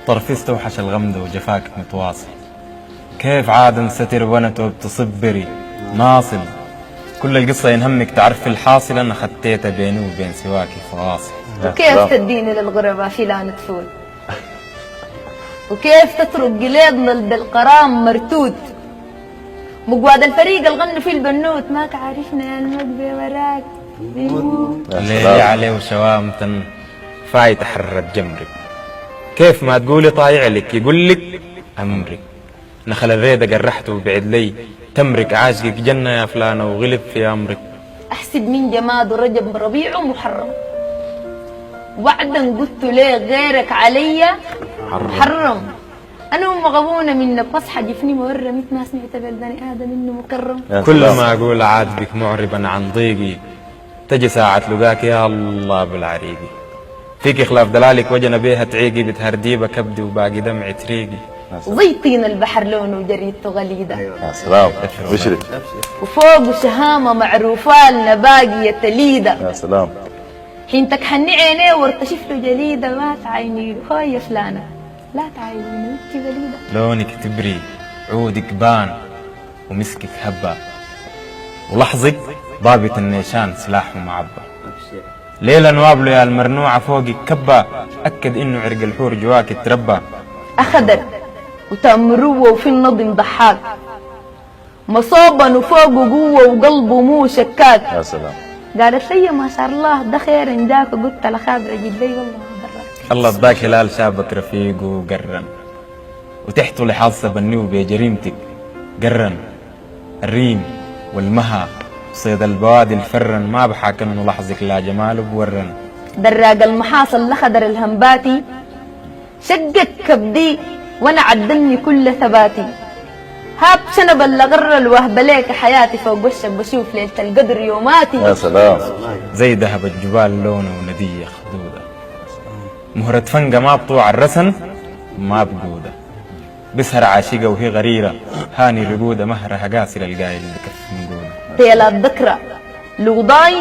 طرفي استوحش الغمد وجفاك متواصل، كيف عاد ستر ونت وبتصبري ناصل، كل القصة ينهمك تعرفي الحاصل، أنا خطيتها بيني وبين سواكي فواصل. وكيف تديني للغرباء فيلان تفول، وكيف تترك قليبنا بالقرام مرتود، مقواد الفريق الغنوا فيه البنوت، ماك عارفنا يا المقبي وراك بيموت. الليلي عليه وشوامة فايت حرت جمرك، كيف ما تقولي طايع لك يقول لك أمرك، نخل الريدة قرحته وبعد لي تمرك، عاشقك جنة يا فلانة وغلب في أمرك. أحسب من جماد ورجب ربيع ومحرم، وعدا قلت ليه غيرك علي حرم، أنا مغبونة منك واصحى جفني مورة مثل ما سمعت بالبني آدم إنه مكرم. كل ما أقول عاتبك معربا عن ضيقي، تجي ساعة لقاك يا الله بالعريقي، فيك خلاف دلالك وجنا بيها تعيقي، بتهرديبة كبدي وباقي دمعي تريقي. زي طين البحر لونه وجريدته غليدة، يا سلام بشري، وفوق شهامة معروفة لنا باقية تليدة. يا سلام حين تكحني عينيه وارتشف له جليدة، ما تعيني هاي فلانة لا تعيني وانتي بليدة. لونك تبري عودك بان ومسكك هبا، ولحظك ضابط النيشان سلاح ومعبى، ليلة نوابله يا المرنوعة فوقك كبا، أكد إنه عرق الحور جواك تربى. أخدر وتأمروه وفي النظم ضحاك، مصابا وفوقه قوة وقلبه مو شكاك. يا سلام قالت لي ما شاء الله ده خير إن جاك، قلت لخابر أجيب لي والله ضراك. الله اداك هلال شابك رفيق وقرن، وتحته لحاصة بنيو بجريمتك قرن، الريم والمها صيد البوادي الفرن، ما بحاك انه لحظك لا جمال بورن. دراق المحاصل لخدر الهمباتي، شقك كبدي وانا عدلني كل ثباتي، هاب شنب اللي غر الوهبليك حياتي، فوق وشك بشوف ليلة القدر يوماتي. يا سلام زي ذهب الجبال لونه وندية خدودة، مهرة فنقة ما بطوع الرسن ما بقودة، بسهر عاشقة وهي غريرة، هاني رقودة مهرها قاسر القايل اللي كف نقودة. تيلا الذكرى لو ضايم